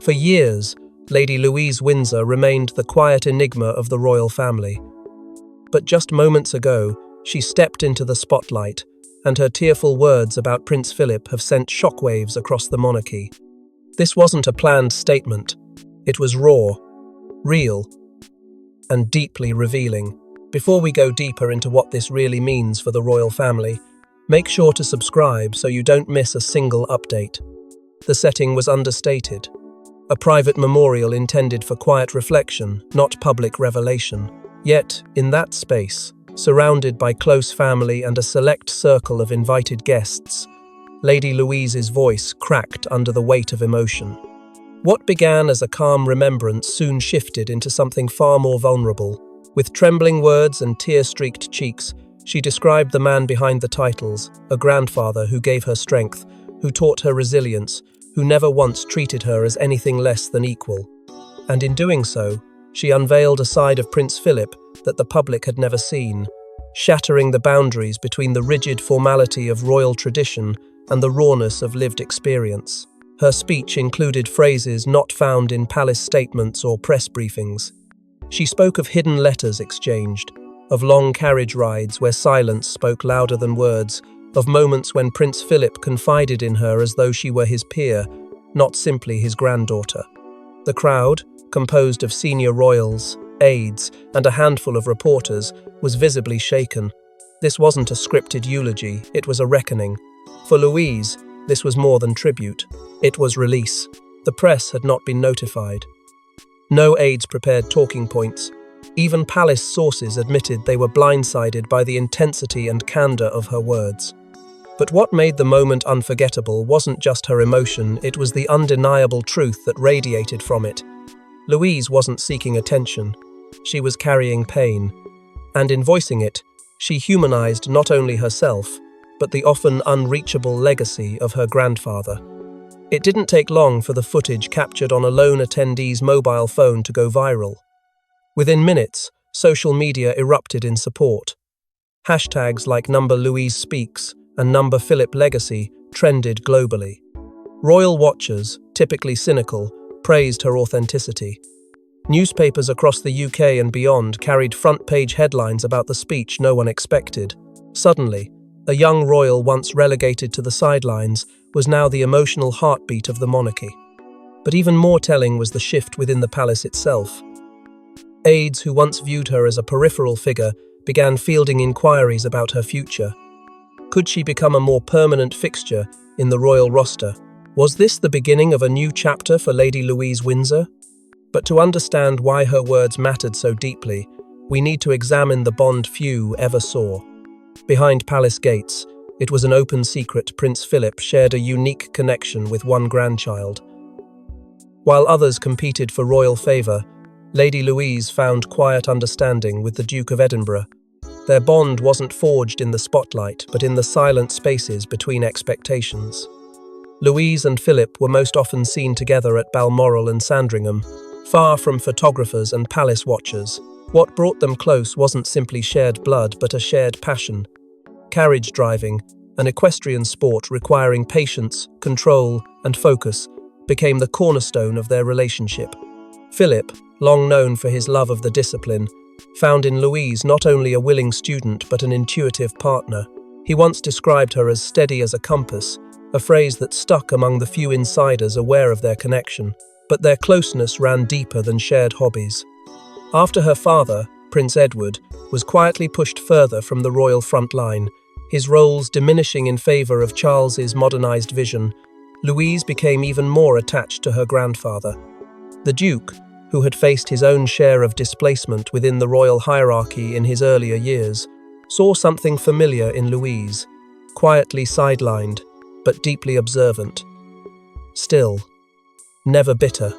For years, Lady Louise Windsor remained the quiet enigma of the royal family. But just moments ago, she stepped into the spotlight, and her tearful words about Prince Philip have sent shockwaves across the monarchy. This wasn't a planned statement. It was raw, real, and deeply revealing. Before we go deeper into what this really means for the royal family, make sure to subscribe so you don't miss a single update. The setting was understated. A private memorial intended for quiet reflection, not public revelation. Yet, in that space, surrounded by close family and a select circle of invited guests, Lady Louise's voice cracked under the weight of emotion. What began as a calm remembrance soon shifted into something far more vulnerable. With trembling words and tear-streaked cheeks, she described the man behind the titles, a grandfather who gave her strength, who taught her resilience, who never once treated her as anything less than equal. And in doing so, she unveiled a side of Prince Philip that the public had never seen, shattering the boundaries between the rigid formality of royal tradition and the rawness of lived experience. Her speech included phrases not found in palace statements or press briefings. She spoke of hidden letters exchanged, of long carriage rides where silence spoke louder than words, of moments when Prince Philip confided in her as though she were his peer, not simply his granddaughter. The crowd, composed of senior royals, aides, and a handful of reporters, was visibly shaken. This wasn't a scripted eulogy, it was a reckoning. For Louise, this was more than tribute. It was release. The press had not been notified. No aides prepared talking points. Even palace sources admitted they were blindsided by the intensity and candor of her words. But what made the moment unforgettable wasn't just her emotion, it was the undeniable truth that radiated from it. Louise wasn't seeking attention. She was carrying pain. And in voicing it, she humanized not only herself, but the often unreachable legacy of her grandfather. It didn't take long for the footage captured on a lone attendee's mobile phone to go viral. Within minutes, social media erupted in support. Hashtags like #LouiseSpeaks and #PhilipLegacy trended globally. Royal watchers, typically cynical, praised her authenticity. Newspapers across the UK and beyond carried front-page headlines about the speech no one expected. Suddenly, a young royal once relegated to the sidelines was now the emotional heartbeat of the monarchy. But even more telling was the shift within the palace itself. Aides who once viewed her as a peripheral figure began fielding inquiries about her future. Could she become a more permanent fixture in the royal roster? Was this the beginning of a new chapter for Lady Louise Windsor? But to understand why her words mattered so deeply, we need to examine the bond few ever saw. Behind palace gates, it was an open secret Prince Philip shared a unique connection with one grandchild. While others competed for royal favour, Lady Louise found quiet understanding with the Duke of Edinburgh. Their bond wasn't forged in the spotlight, but in the silent spaces between expectations. Louise and Philip were most often seen together at Balmoral and Sandringham, far from photographers and palace watchers. What brought them close wasn't simply shared blood, but a shared passion. Carriage driving, an equestrian sport requiring patience, control, and focus, became the cornerstone of their relationship. Philip, long known for his love of the discipline, found in Louise not only a willing student but an intuitive partner. He once described her as steady as a compass, a phrase that stuck among the few insiders aware of their connection. But their closeness ran deeper than shared hobbies. After her father, Prince Edward, was quietly pushed further from the royal front line, his roles diminishing in favour of Charles's modernised vision, Louise became even more attached to her grandfather. The Duke, who had faced his own share of displacement within the royal hierarchy in his earlier years, saw something familiar in Louise, quietly sidelined, but deeply observant. Still, never bitter.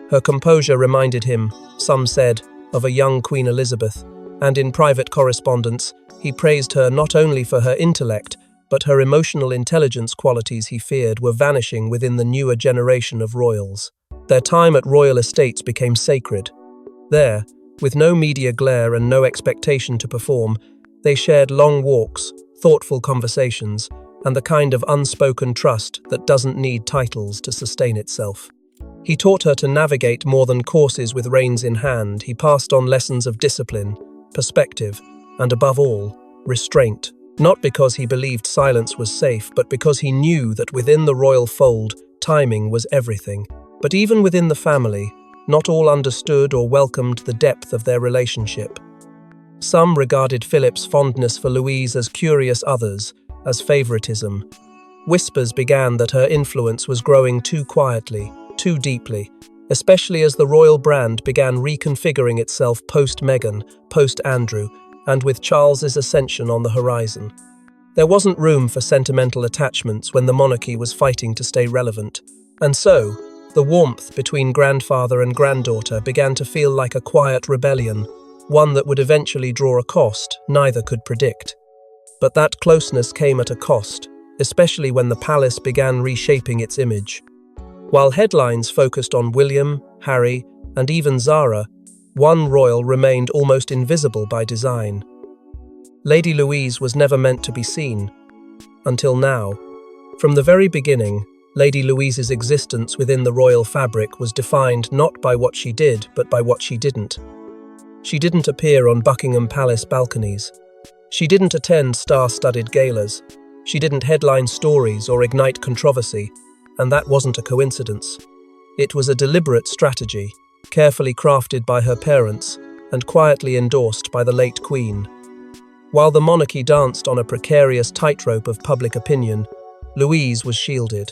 Her composure reminded him, some said, of a young Queen Elizabeth, and in private correspondence, he praised her not only for her intellect, but her emotional intelligence qualities he feared were vanishing within the newer generation of royals. Their time at royal estates became sacred. There, with no media glare and no expectation to perform, they shared long walks, thoughtful conversations, and the kind of unspoken trust that doesn't need titles to sustain itself. He taught her to navigate more than courses with reins in hand. He passed on lessons of discipline, perspective, and above all, restraint. Not because he believed silence was safe, but because he knew that within the royal fold, timing was everything. But even within the family, not all understood or welcomed the depth of their relationship. Some regarded Philip's fondness for Louise as curious, others as favoritism. Whispers began that her influence was growing too quietly, too deeply, especially as the royal brand began reconfiguring itself post-Meghan, post-Andrew, and with Charles's ascension on the horizon. There wasn't room for sentimental attachments when the monarchy was fighting to stay relevant. And so, the warmth between grandfather and granddaughter began to feel like a quiet rebellion, one that would eventually draw a cost neither could predict. But that closeness came at a cost, especially when the palace began reshaping its image. While headlines focused on William, Harry, and even Zara, one royal remained almost invisible by design. Lady Louise was never meant to be seen. Until now. From the very beginning, Lady Louise's existence within the royal fabric was defined not by what she did, but by what she didn't. She didn't appear on Buckingham Palace balconies. She didn't attend star-studded galas. She didn't headline stories or ignite controversy, and that wasn't a coincidence. It was a deliberate strategy, carefully crafted by her parents and quietly endorsed by the late Queen. While the monarchy danced on a precarious tightrope of public opinion, Louise was shielded,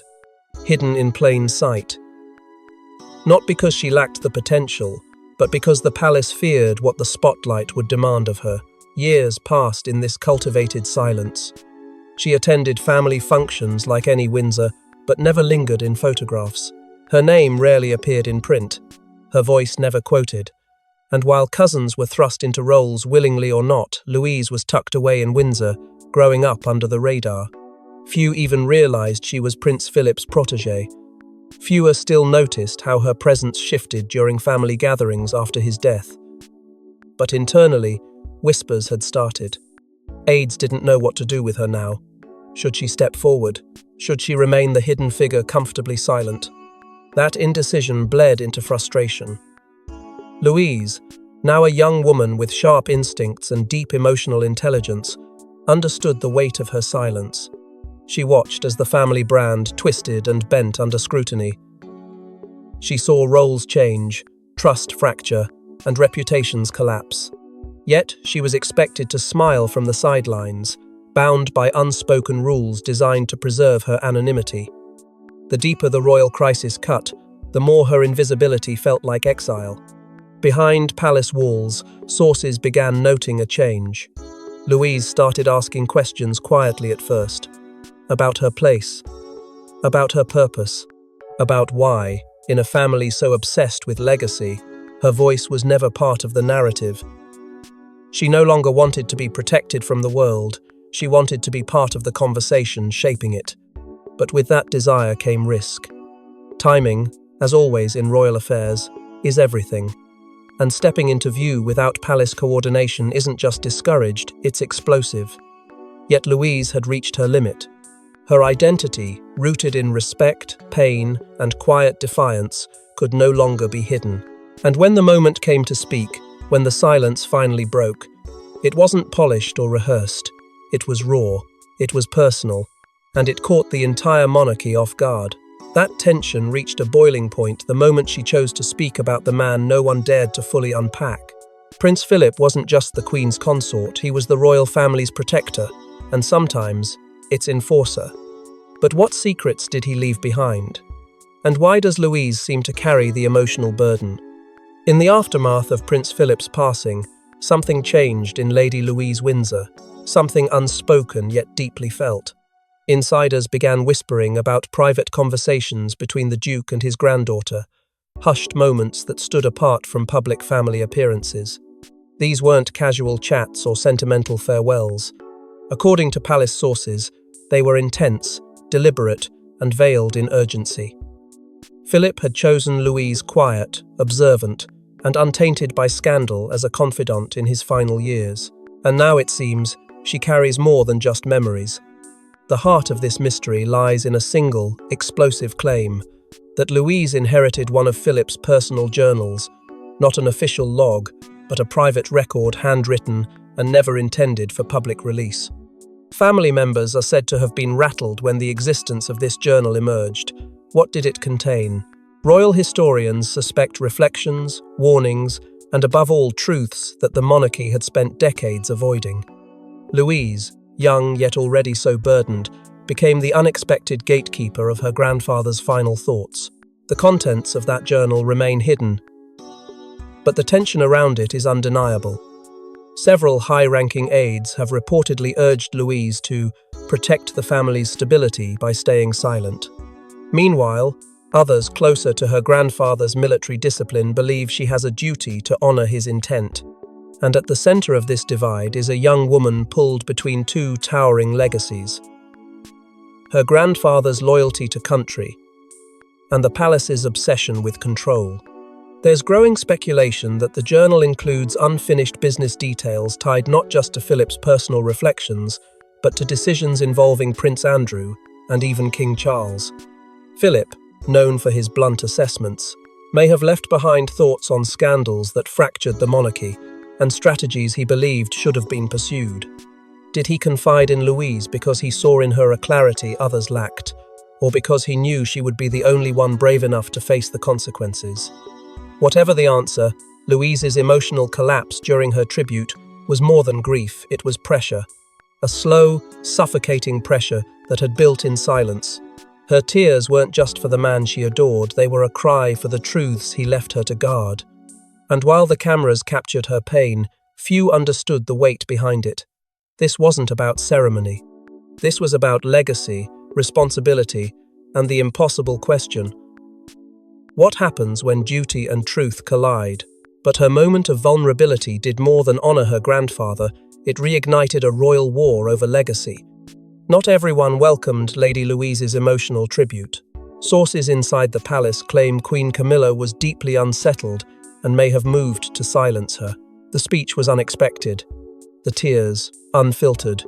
hidden in plain sight. Not because she lacked the potential, but because the palace feared what the spotlight would demand of her. Years passed in this cultivated silence. She attended family functions like any Windsor, but never lingered in photographs. Her name rarely appeared in print, her voice never quoted. And while cousins were thrust into roles willingly or not, Louise was tucked away in Windsor, growing up under the radar. Few even realized she was Prince Philip's protégé. Fewer still noticed how her presence shifted during family gatherings after his death. But internally, whispers had started. Aides didn't know what to do with her now. Should she step forward? Should she remain the hidden figure comfortably silent? That indecision bled into frustration. Louise, now a young woman with sharp instincts and deep emotional intelligence, understood the weight of her silence. She watched as the family brand twisted and bent under scrutiny. She saw roles change, trust fracture, and reputations collapse. Yet she was expected to smile from the sidelines, bound by unspoken rules designed to preserve her anonymity. The deeper the royal crisis cut, the more her invisibility felt like exile. Behind palace walls, sources began noting a change. Louise started asking questions quietly at first. About her place, about her purpose, about why, in a family so obsessed with legacy, her voice was never part of the narrative. She no longer wanted to be protected from the world, she wanted to be part of the conversation shaping it. But with that desire came risk. Timing, as always in royal affairs, is everything. And stepping into view without palace coordination isn't just discouraged, it's explosive. Yet Louise had reached her limit. Her identity, rooted in respect, pain, and quiet defiance, could no longer be hidden. And when the moment came to speak, when the silence finally broke, it wasn't polished or rehearsed. It was raw, it was personal, and it caught the entire monarchy off guard. That tension reached a boiling point the moment she chose to speak about the man no one dared to fully unpack. Prince Philip wasn't just the Queen's consort, he was the royal family's protector, and sometimes, its enforcer. But what secrets did he leave behind? And why does Louise seem to carry the emotional burden? In the aftermath of Prince Philip's passing, something changed in Lady Louise Windsor, something unspoken yet deeply felt. Insiders began whispering about private conversations between the Duke and his granddaughter, hushed moments that stood apart from public family appearances. These weren't casual chats or sentimental farewells. According to palace sources, they were intense, deliberate, and veiled in urgency. Philip had chosen Louise quiet, observant, and untainted by scandal as a confidant in his final years. And now it seems she carries more than just memories. The heart of this mystery lies in a single, explosive claim. that Louise inherited one of Philip's personal journals, not an official log, but a private record handwritten and never intended for public release. Family members are said to have been rattled when the existence of this journal emerged. What did it contain? Royal historians suspect reflections, warnings, and above all truths that the monarchy had spent decades avoiding. Louise, young yet already so burdened, became the unexpected gatekeeper of her grandfather's final thoughts. The contents of that journal remain hidden, but the tension around it is undeniable. Several high-ranking aides have reportedly urged Louise to protect the family's stability by staying silent. Meanwhile, others closer to her grandfather's military discipline believe she has a duty to honor his intent. And at the center of this divide is a young woman pulled between two towering legacies: her grandfather's loyalty to country and the palace's obsession with control. There's growing speculation that the journal includes unfinished business details tied not just to Philip's personal reflections, but to decisions involving Prince Andrew and even King Charles. Philip, known for his blunt assessments, may have left behind thoughts on scandals that fractured the monarchy and strategies he believed should have been pursued. Did he confide in Louise because he saw in her a clarity others lacked, or because he knew she would be the only one brave enough to face the consequences? Whatever the answer, Louise's emotional collapse during her tribute was more than grief, it was pressure. A slow, suffocating pressure that had built in silence. Her tears weren't just for the man she adored, they were a cry for the truths he left her to guard. And while the cameras captured her pain, few understood the weight behind it. This wasn't about ceremony. This was about legacy, responsibility, and the impossible question: what happens when duty and truth collide? But her moment of vulnerability did more than honor her grandfather, it reignited a royal war over legacy. Not everyone welcomed Lady Louise's emotional tribute. Sources inside the palace claim Queen Camilla was deeply unsettled and may have moved to silence her. The speech was unexpected, the tears unfiltered.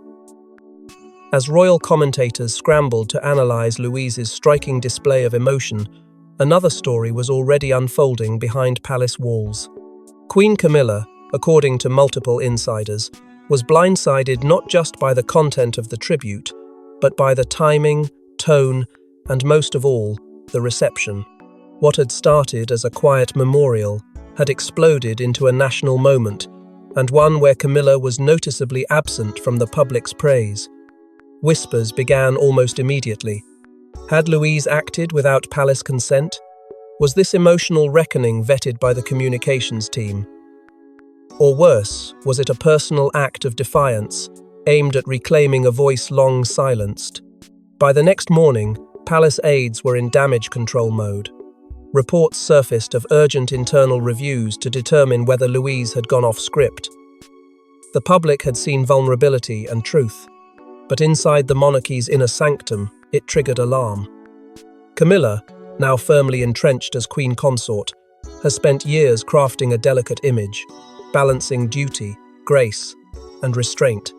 As royal commentators scrambled to analyze Louise's striking display of emotion, another story was already unfolding behind palace walls. Queen Camilla, according to multiple insiders, was blindsided not just by the content of the tribute, but by the timing, tone, and most of all, the reception. What had started as a quiet memorial had exploded into a national moment, and one where Camilla was noticeably absent from the public's praise. Whispers began almost immediately. Had Louise acted without palace consent? Was this emotional reckoning vetted by the communications team? Or worse, was it a personal act of defiance, aimed at reclaiming a voice long silenced? By the next morning, palace aides were in damage control mode. Reports surfaced of urgent internal reviews to determine whether Louise had gone off script. The public had seen vulnerability and truth, but inside the monarchy's inner sanctum, it triggered alarm. Camilla, now firmly entrenched as queen consort, has spent years crafting a delicate image, balancing duty, grace, and restraint.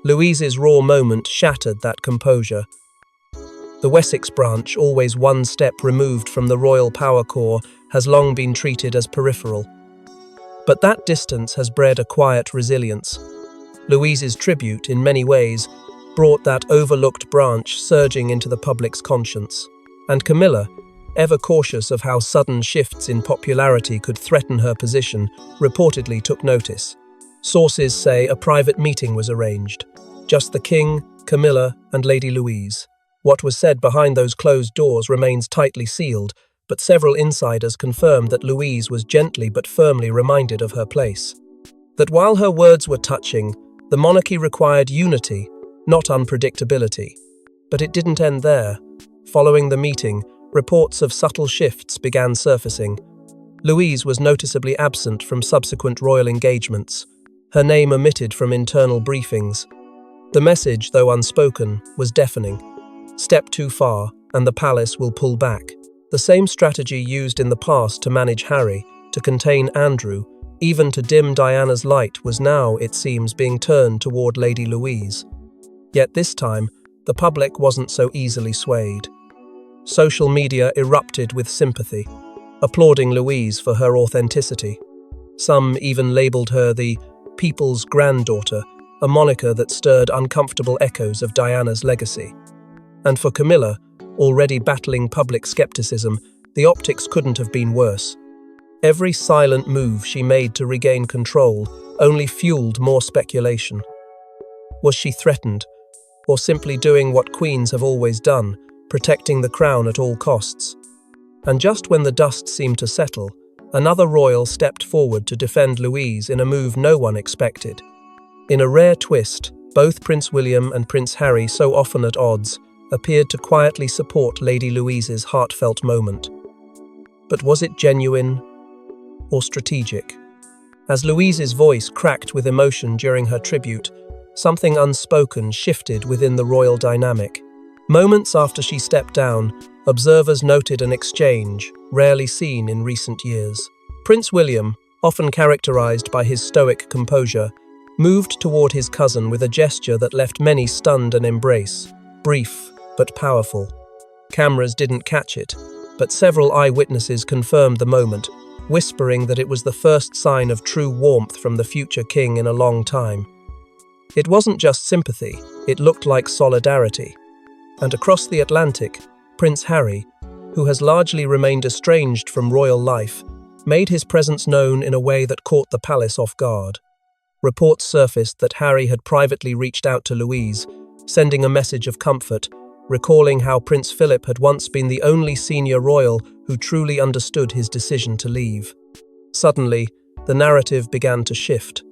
Louise's raw moment shattered that composure. The Wessex branch, always one step removed from the royal power core, has long been treated as peripheral. But that distance has bred a quiet resilience. Louise's tribute, in many ways, brought that overlooked branch surging into the public's conscience. And Camilla, ever cautious of how sudden shifts in popularity could threaten her position, reportedly took notice. Sources say a private meeting was arranged. Just the king, Camilla, and Lady Louise. What was said behind those closed doors remains tightly sealed, but several insiders confirmed that Louise was gently but firmly reminded of her place. That while her words were touching, the monarchy required unity, not unpredictability. But it didn't end there. Following the meeting, reports of subtle shifts began surfacing. Louise was noticeably absent from subsequent royal engagements, her name omitted from internal briefings. The message, though unspoken, was deafening. Step too far, and the palace will pull back. The same strategy used in the past to manage Harry, to contain Andrew, even to dim Diana's light was now, it seems, being turned toward Lady Louise. Yet this time, the public wasn't so easily swayed. social media erupted with sympathy, applauding Louise for her authenticity. Some even labelled her the people's granddaughter, a moniker that stirred uncomfortable echoes of Diana's legacy. And for Camilla, already battling public skepticism, the optics couldn't have been worse. Every silent move she made to regain control only fueled more speculation. Was she threatened, or simply doing what queens have always done, protecting the crown at all costs? And just when the dust seemed to settle, another royal stepped forward to defend Louise in a move no one expected. In a rare twist, both Prince William and Prince Harry, so often at odds, appeared to quietly support Lady Louise's heartfelt moment. But was it genuine or strategic? As Louise's voice cracked with emotion during her tribute, something unspoken shifted within the royal dynamic. Moments after she stepped down, observers noted an exchange rarely seen in recent years. Prince William, often characterized by his stoic composure, moved toward his cousin with a gesture that left many stunned and embrace. Brief, but powerful. Cameras didn't catch it, but several eyewitnesses confirmed the moment, whispering that it was the first sign of true warmth from the future king in a long time. It wasn't just sympathy, it looked like solidarity. And across the Atlantic, Prince Harry, who has largely remained estranged from royal life, made his presence known in a way that caught the palace off guard. Reports surfaced that Harry had privately reached out to Louise, sending a message of comfort, recalling how Prince Philip had once been the only senior royal who truly understood his decision to leave. Suddenly, the narrative began to shift.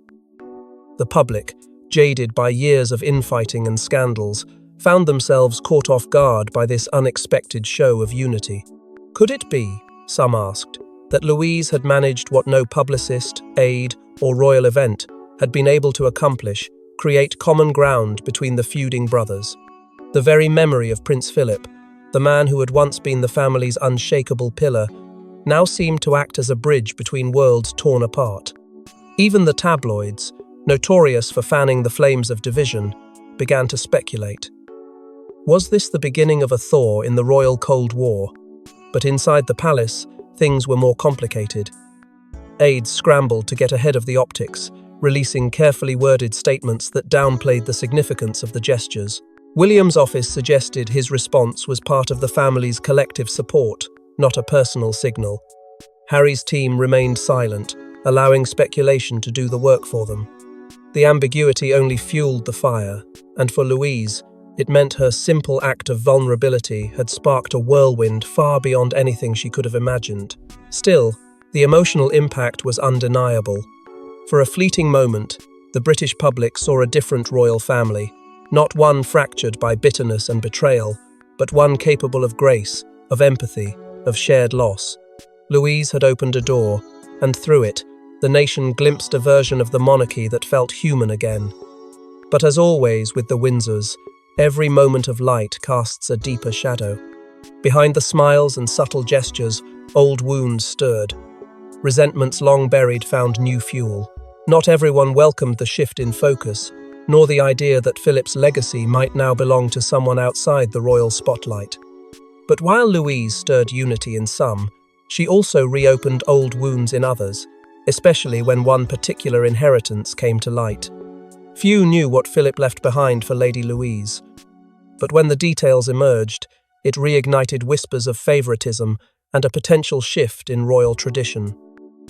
The public, jaded by years of infighting and scandals, found themselves caught off guard by this unexpected show of unity. Could it be, some asked, that Louise had managed what no publicist, aide, or royal event had been able to accomplish, create common ground between the feuding brothers? The very memory of Prince Philip, the man who had once been the family's unshakable pillar, now seemed to act as a bridge between worlds torn apart. Even the tabloids, notorious for fanning the flames of division, began to speculate. Was this the beginning of a thaw in the royal Cold War? But inside the palace, things were more complicated. Aides scrambled to get ahead of the optics, releasing carefully worded statements that downplayed the significance of the gestures. William's office suggested his response was part of the family's collective support, not a personal signal. Harry's team remained silent, allowing speculation to do the work for them. The ambiguity only fueled the fire, and for Louise, it meant her simple act of vulnerability had sparked a whirlwind far beyond anything she could have imagined. Still, the emotional impact was undeniable. For a fleeting moment, the British public saw a different royal family, not one fractured by bitterness and betrayal, but one capable of grace, of empathy, of shared loss. Louise had opened a door, and through it, the nation glimpsed a version of the monarchy that felt human again. But as always with the Windsors, every moment of light casts a deeper shadow. Behind the smiles and subtle gestures, old wounds stirred. Resentments long buried found new fuel. Not everyone welcomed the shift in focus, nor the idea that Philip's legacy might now belong to someone outside the royal spotlight. But while Louise stirred unity in some, she also reopened old wounds in others, especially when one particular inheritance came to light. Few knew what Philip left behind for Lady Louise. But when the details emerged, it reignited whispers of favoritism and a potential shift in royal tradition.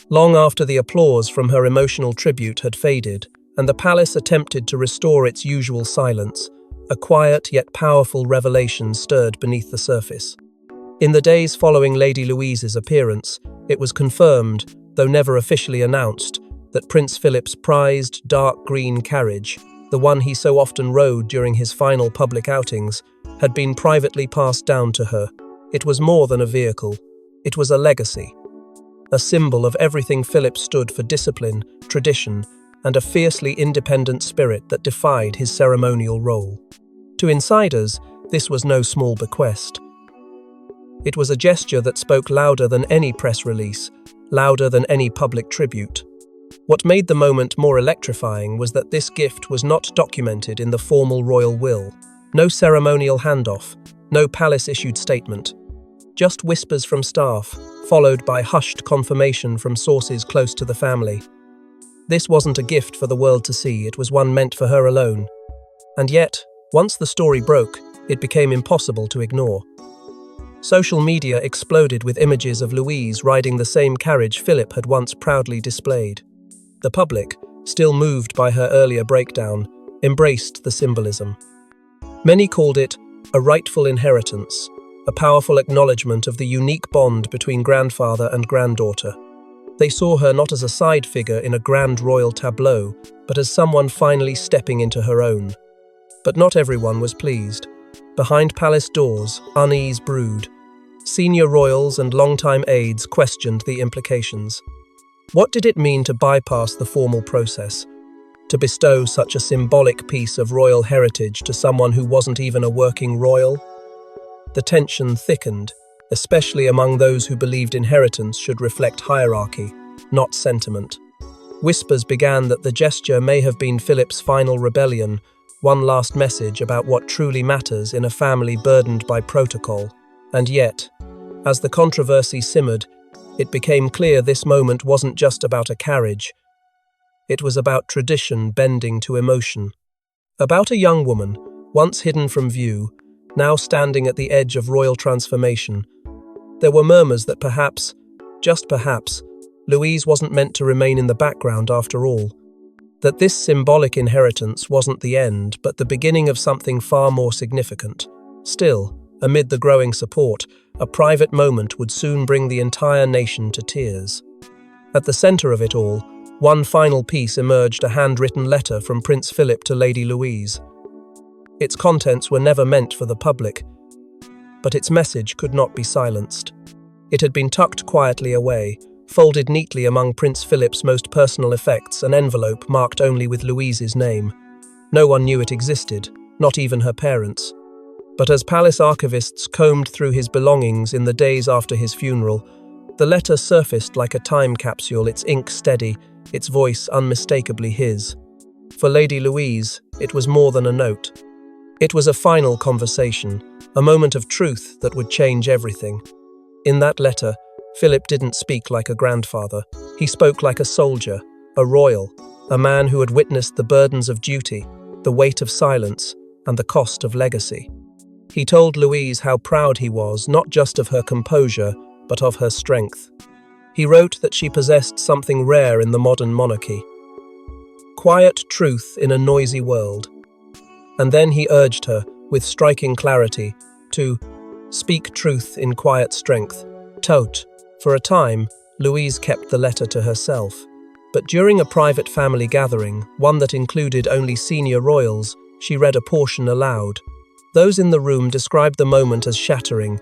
Long after the applause from her emotional tribute had faded, and the palace attempted to restore its usual silence, a quiet yet powerful revelation stirred beneath the surface. In the days following Lady Louise's appearance, it was confirmed, though never officially announced, that Prince Philip's prized dark green carriage, the one he so often rode during his final public outings, had been privately passed down to her. It was more than a vehicle. It was a legacy. A symbol of everything Philip stood for: discipline, tradition, and a fiercely independent spirit that defied his ceremonial role. To insiders, this was no small bequest. It was a gesture that spoke louder than any press release, louder than any public tribute. What made the moment more electrifying was that this gift was not documented in the formal royal will. No ceremonial handoff, no palace-issued statement. Just whispers from staff, followed by hushed confirmation from sources close to the family. This wasn't a gift for the world to see, it was one meant for her alone. And yet, once the story broke, it became impossible to ignore. Social media exploded with images of Louise riding the same carriage Philip had once proudly displayed. The public, still moved by her earlier breakdown, embraced the symbolism. Many called it a rightful inheritance, a powerful acknowledgement of the unique bond between grandfather and granddaughter. They saw her not as a side figure in a grand royal tableau, but as someone finally stepping into her own. But not everyone was pleased. Behind palace doors, unease brewed. Senior royals and longtime aides questioned the implications. What did it mean to bypass the formal process? To bestow such a symbolic piece of royal heritage to someone who wasn't even a working royal? The tension thickened, especially among those who believed inheritance should reflect hierarchy, not sentiment. Whispers began that the gesture may have been Philip's final rebellion, one last message about what truly matters in a family burdened by protocol. And yet, as the controversy simmered, it became clear this moment wasn't just about a carriage. It was about tradition bending to emotion. About a young woman, once hidden from view, now standing at the edge of royal transformation. There were murmurs that perhaps, just perhaps, Louise wasn't meant to remain in the background after all. That this symbolic inheritance wasn't the end, but the beginning of something far more significant. Still, amid the growing support, a private moment would soon bring the entire nation to tears. At the center of it all, one final piece emerged, a handwritten letter from Prince Philip to Lady Louise. Its contents were never meant for the public, but its message could not be silenced. It had been tucked quietly away, folded neatly among Prince Philip's most personal effects, an envelope marked only with Louise's name. No one knew it existed, not even her parents. But as palace archivists combed through his belongings in the days after his funeral, the letter surfaced like a time capsule, its ink steady, its voice unmistakably his. For Lady Louise, it was more than a note. It was a final conversation, a moment of truth that would change everything. In that letter, Philip didn't speak like a grandfather. He spoke like a soldier, a royal, a man who had witnessed the burdens of duty, the weight of silence, and the cost of legacy. He told Louise how proud he was, not just of her composure, but of her strength. He wrote that she possessed something rare in the modern monarchy: quiet truth in a noisy world. And then he urged her, with striking clarity, to speak truth in quiet strength. Tot. For a time, Louise kept the letter to herself. But during a private family gathering, one that included only senior royals, she read a portion aloud. Those in the room described the moment as shattering.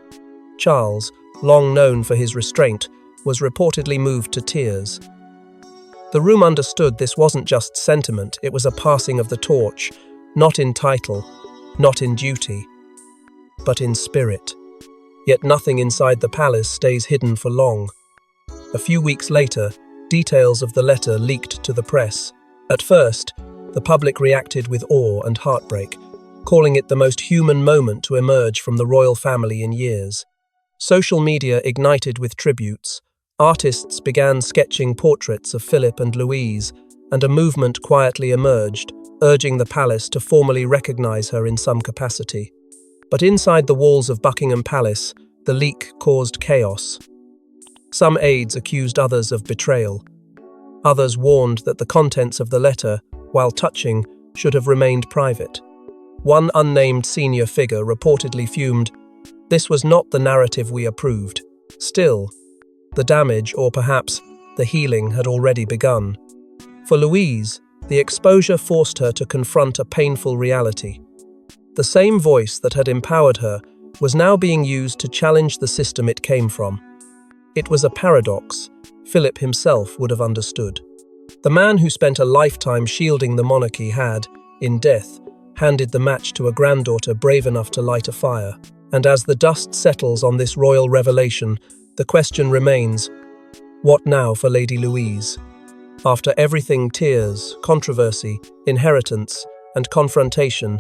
Charles, long known for his restraint, was reportedly moved to tears. The room understood this wasn't just sentiment, it was a passing of the torch, not in title, not in duty, but in spirit. Yet nothing inside the palace stays hidden for long. A few weeks later, details of the letter leaked to the press. At first, the public reacted with awe and heartbreak, calling it the most human moment to emerge from the royal family in years. Social media ignited with tributes. Artists began sketching portraits of Philip and Louise, and a movement quietly emerged, urging the palace to formally recognize her in some capacity. But inside the walls of Buckingham Palace, the leak caused chaos. Some aides accused others of betrayal. Others warned that the contents of the letter, while touching, should have remained private. One unnamed senior figure reportedly fumed, "This was not the narrative we approved." Still, the damage, or perhaps the healing, had already begun. For Louise, the exposure forced her to confront a painful reality. The same voice that had empowered her was now being used to challenge the system it came from. It was a paradox Philip himself would have understood. The man who spent a lifetime shielding the monarchy had, in death, handed the match to a granddaughter brave enough to light a fire. And as the dust settles on this royal revelation, the question remains, what now for Lady Louise? After everything, tears, controversy, inheritance, and confrontation,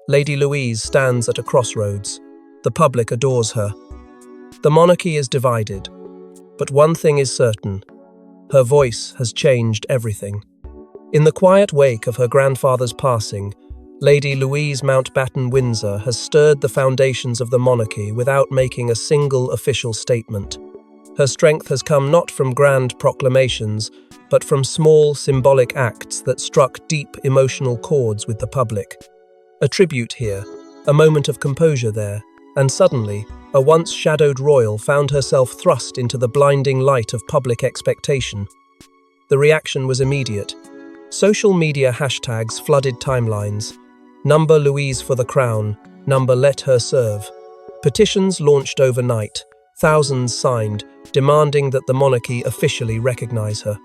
Lady Louise stands at a crossroads. The public adores her. The monarchy is divided, but one thing is certain: her voice has changed everything. In the quiet wake of her grandfather's passing, Lady Louise Mountbatten Windsor has stirred the foundations of the monarchy without making a single official statement. Her strength has come not from grand proclamations, but from small, symbolic acts that struck deep emotional chords with the public. A tribute here, a moment of composure there, and suddenly, a once shadowed royal found herself thrust into the blinding light of public expectation. The reaction was immediate. Social media hashtags flooded timelines. Number Louise for the crown, number let her serve. Petitions launched overnight, thousands signed, demanding that the monarchy officially recognize her.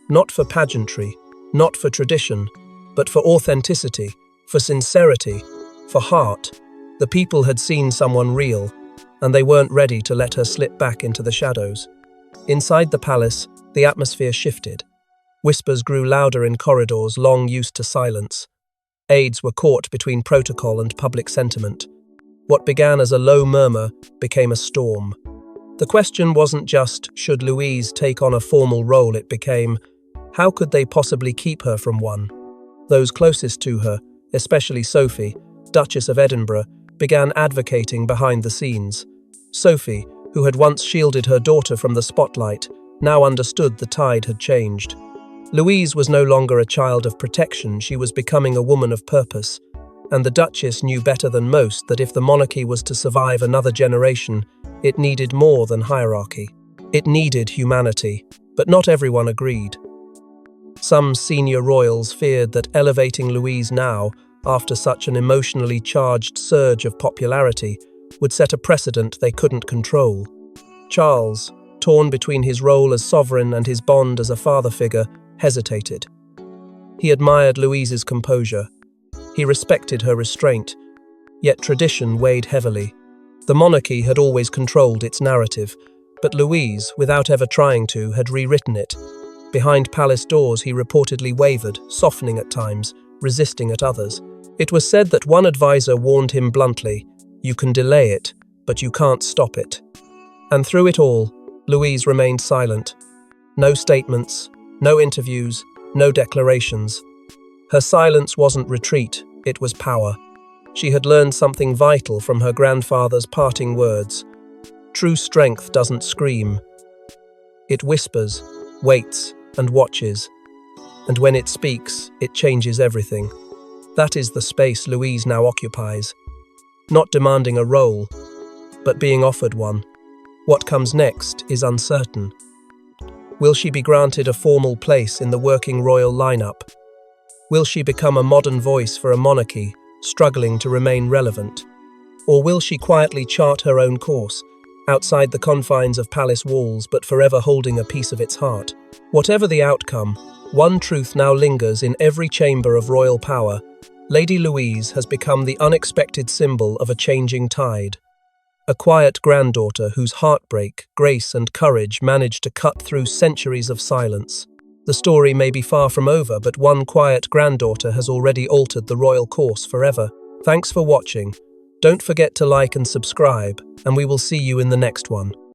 Not for pageantry, not for tradition, but for authenticity, for sincerity, for heart. The people had seen someone real, and they weren't ready to let her slip back into the shadows. Inside the palace, the atmosphere shifted. Whispers grew louder in corridors long used to silence. Aides were caught between protocol and public sentiment. What began as a low murmur became a storm. The question wasn't just, should Louise take on a formal role? It became, how could they possibly keep her from one? Those closest to her, especially Sophie, Duchess of Edinburgh, began advocating behind the scenes. Sophie, who had once shielded her daughter from the spotlight, now understood the tide had changed. Louise was no longer a child of protection, she was becoming a woman of purpose. And the Duchess knew better than most that if the monarchy was to survive another generation, it needed more than hierarchy. It needed humanity, but not everyone agreed. Some senior royals feared that elevating Louise now, after such an emotionally charged surge of popularity, would set a precedent they couldn't control. Charles, torn between his role as sovereign and his bond as a father figure, hesitated. He admired Louise's composure. He respected her restraint, yet tradition weighed heavily. The monarchy had always controlled its narrative, but Louise, without ever trying to, had rewritten it. Behind palace doors he reportedly wavered, softening at times, resisting at others. It was said that one advisor warned him bluntly, "You can delay it, but you can't stop it." And through it all, Louise remained silent. No statements, no interviews, no declarations. Her silence wasn't retreat, it was power. She had learned something vital from her grandfather's parting words. True strength doesn't scream. It whispers, waits, and watches. And when it speaks, it changes everything. That is the space Louise now occupies. Not demanding a role, but being offered one. What comes next is uncertain. Will she be granted a formal place in the working royal lineup? Will she become a modern voice for a monarchy struggling to remain relevant? Or will she quietly chart her own course, outside the confines of palace walls but forever holding a piece of its heart? Whatever the outcome, one truth now lingers in every chamber of royal power. Lady Louise has become the unexpected symbol of a changing tide. A quiet granddaughter whose heartbreak, grace and courage managed to cut through centuries of silence. The story may be far from over, but one quiet granddaughter has already altered the royal course forever. Thanks for watching. Don't forget to like and subscribe, and we will see you in the next one.